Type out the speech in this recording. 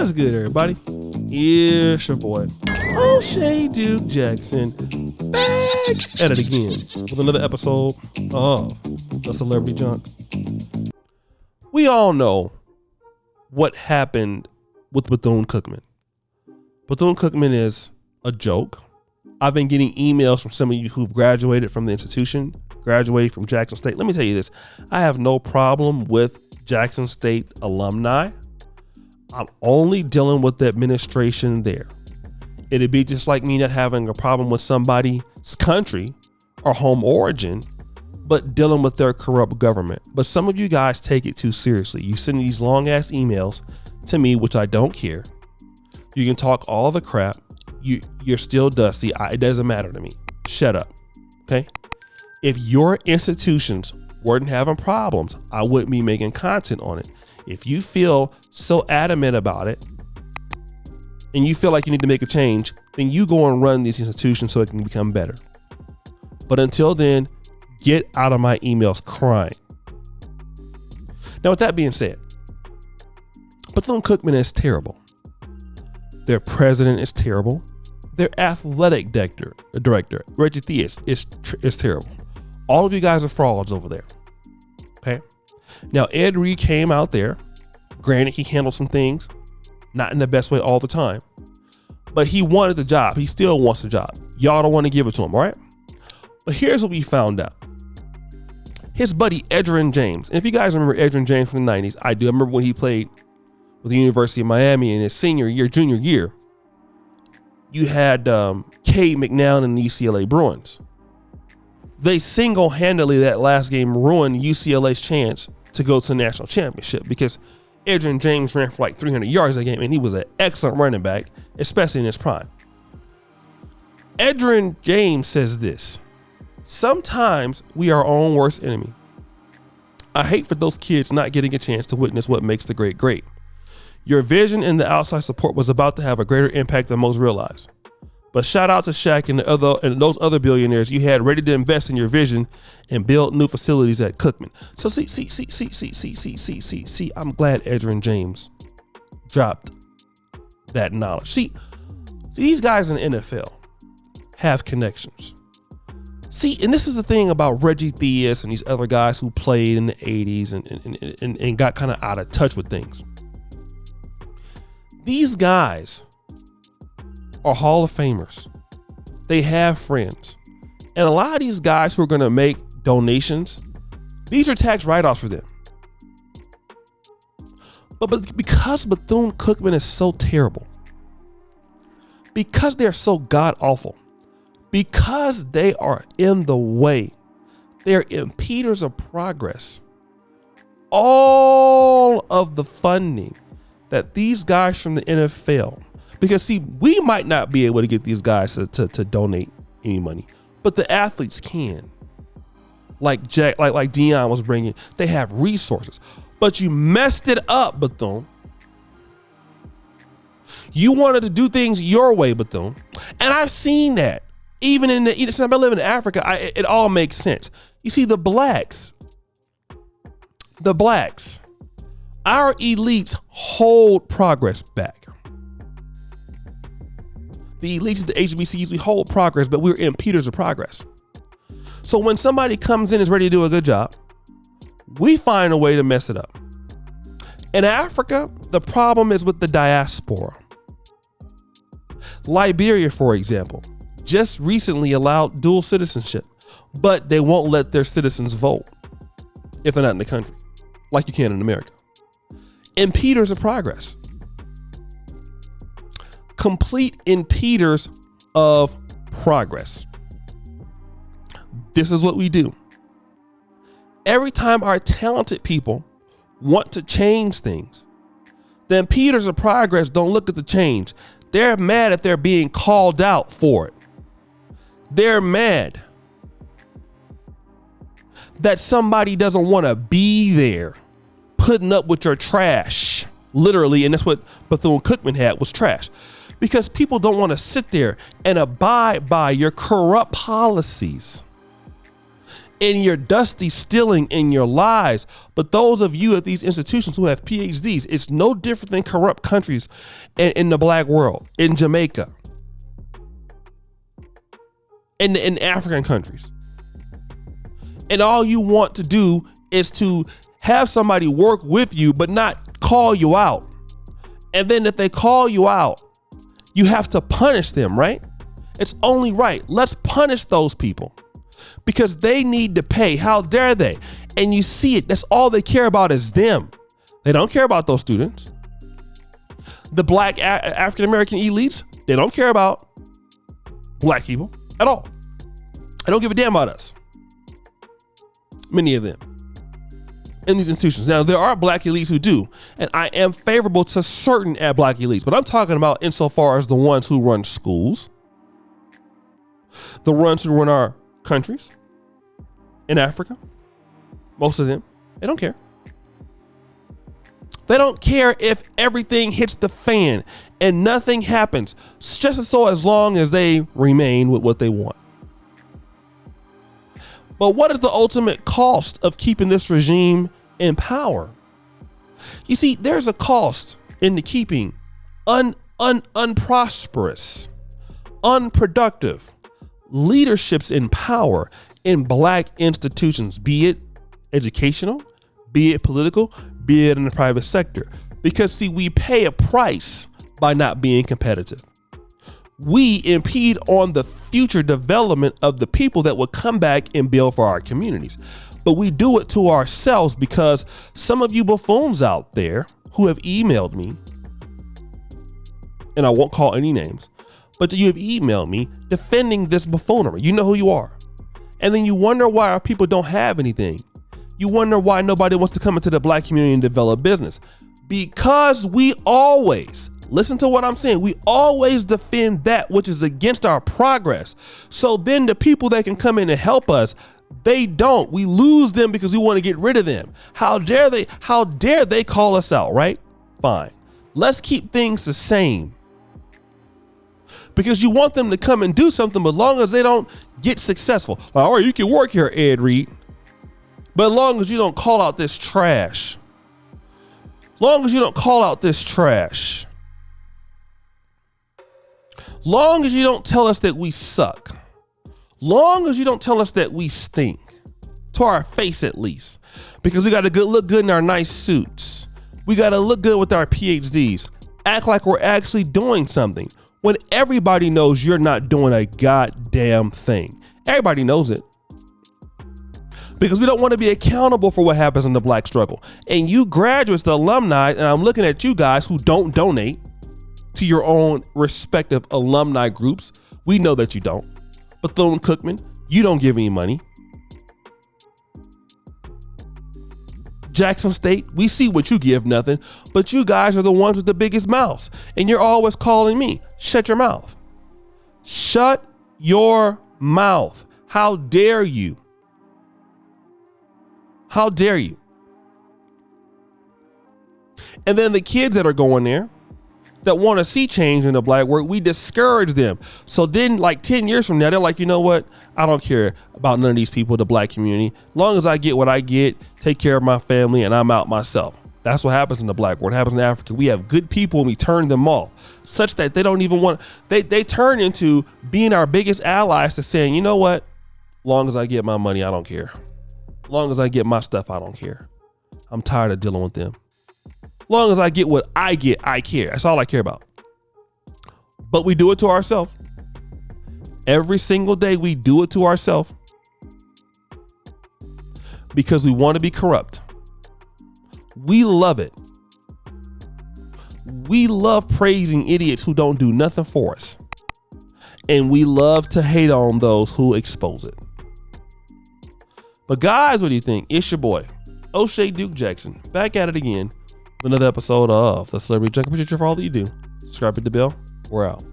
What's good, everybody? It's your boy, O'Shea Duke Jackson, back at it again with another episode of The Celebrity Junk. We all know what happened with Bethune-Cookman. Bethune-Cookman is a joke. I've been getting emails from some of you who've graduated from the institution, graduated from Jackson State. Let me tell you this. I have no problem with Jackson State alumni. I'm only dealing with the administration there. It'd be just like me not having a problem with somebody's country or home origin, but dealing with their corrupt government. But some of you guys take it too seriously. You send these long ass emails to me, which I don't care. You can talk all the crap. You're still dusty. It doesn't matter to me. Shut up. Okay. If your institutions weren't having problems, I wouldn't be making content on it. If you feel so adamant about it and you feel like you need to make a change, then you go and run these institutions so it can become better. But until then, get out of my emails crying. Now, with that being said, Bethune-Cookman is terrible. Their president is terrible. Their athletic director, Reggie Theus, is terrible. All of you guys are frauds over there. Okay. Now, Ed Reed came out there. Granted, he handled some things, not in the best way all the time, but he wanted the job. He still wants the job. Y'all don't want to give it to him, right? But here's what we found out. His buddy, Edgerrin James. And if you guys remember Edgerrin James from the 90s, I do. I remember when he played with the University of Miami in his junior year. You had Cade McNown and the UCLA Bruins. They single-handedly that last game ruined UCLA's chance to go to the national championship because Edgerrin James ran for like 300 yards that game, and he was an excellent running back, especially in his prime. Edgerrin James says this: sometimes we are our own worst enemy. I hate for those kids not getting a chance to witness what makes the great great. Your vision and the outside support was about to have a greater impact than most realize. But shout out to Shaq and those other billionaires you had ready to invest in your vision and build new facilities at Cookman. So see, I'm glad Edgerrin James dropped that knowledge. See, these guys in the NFL have connections. See, and this is the thing about Reggie Theus and these other guys who played in the 80s and got kind of out of touch with things. These guys are Hall of Famers. They have friends. And a lot of these guys who are going to make donations, these are tax write-offs for them. But because Bethune-Cookman is so terrible, because they're so god-awful, because they are in the way, they're impeders of progress, all of the funding that these guys from the NFL, because see, we might not be able to get these guys to donate any money, but the athletes can. Like Deion was bringing, they have resources. But you messed it up, Bethune. You wanted to do things your way, Bethune, and I've seen that. Even since I live in Africa, it all makes sense. You see, the blacks, our elites hold progress back. The elites, the HBCUs, we hold progress, but we're impeders of progress. So when somebody comes in and is ready to do a good job, we find a way to mess it up. In Africa, the problem is with the diaspora. Liberia, for example, just recently allowed dual citizenship, but they won't let their citizens vote if they're not in the country, like you can in America. Impeders of progress. Complete impeders of progress. This is what we do. Every time our talented people want to change things, the impeders of progress don't look at the change. They're mad if they're being called out for it. They're mad that somebody doesn't want to be there putting up with your trash, literally. And that's what Bethune-Cookman had, was trash. Because people don't want to sit there and abide by your corrupt policies. in your dusty stealing in your lies. But those of you at these institutions who have PhDs, it's no different than corrupt countries in the black world, in Jamaica, in African countries. And all you want to do is to have somebody work with you, but not call you out. And then if they call you out, you have to punish them, right? It's only right. Let's punish those people because they need to pay. How dare they? And you see it. That's all they care about is them. They don't care about those students. The black African-American elites, they don't care about black people at all. They don't give a damn about us. Many of them in these institutions. Now, there are black elites who do, and I am favorable to certain black elites, but I'm talking about insofar as the ones who run schools, the ones who run our countries in Africa. Most of them, they don't care. They don't care if everything hits the fan and nothing happens, just so as long as they remain with what they want. But what is the ultimate cost of keeping this regime in power? You see, there's a cost in the keeping unprosperous, unproductive leaderships in power in black institutions, be it educational, be it political, be it in the private sector. Because see, we pay a price by not being competitive. We impede on the future development of the people that will come back and build for our communities. But we do it to ourselves because some of you buffoons out there who have emailed me, and I won't call any names, but you have emailed me defending this buffoonery. You know who you are. And then you wonder why our people don't have anything. You wonder why nobody wants to come into the black community and develop business. Because we always, listen to what I'm saying, we always defend that which is against our progress. So then the people that can come in and help us, they don't. We lose them because we want to get rid of them. How dare they call us out, right? Fine. Let's keep things the same. Because you want them to come and do something, but as long as they don't get successful. Like, all right, you can work here, Ed Reed. But as long as you don't call out this trash. Long as you don't call out this trash. Long as you don't tell us that we suck. Long as you don't tell us that we stink. To our face at least. Because we got to look good in our nice suits. We got to look good with our PhDs. Act like we're actually doing something. When everybody knows you're not doing a goddamn thing. Everybody knows it. Because we don't want to be accountable for what happens in the black struggle. And you graduates, the alumni, and I'm looking at you guys who don't donate to your own respective alumni groups. We know that you don't. Bethune-Cookman, you don't give any money. Jackson State, we see what you give, nothing. But you guys are the ones with the biggest mouths. And you're always calling me. Shut your mouth. Shut your mouth. How dare you? How dare you? And then the kids that are going there that want to see change in the black world, we discourage them. So then like 10 years from now, they're like, you know what? I don't care about none of these people, the black community. As long as I get what I get, take care of my family, and I'm out myself. That's what happens in the black world. It happens in Africa. We have good people and we turn them off such that they don't even want, they turn into being our biggest allies to saying, you know what? As long as I get my money, I don't care. As long as I get my stuff, I don't care. I'm tired of dealing with them. As long as I get what I get, I care. That's all I care about. But we do it to ourselves. Every single day we do it to ourselves because we want to be corrupt. We love it. We love praising idiots who don't do nothing for us. And we love to hate on those who expose it. But guys, what do you think? It's your boy, O'Shea Duke Jackson, back at it again with another episode of The Celebrity Junk. Appreciate you for all that you do. Subscribe, hit the bell. We're out.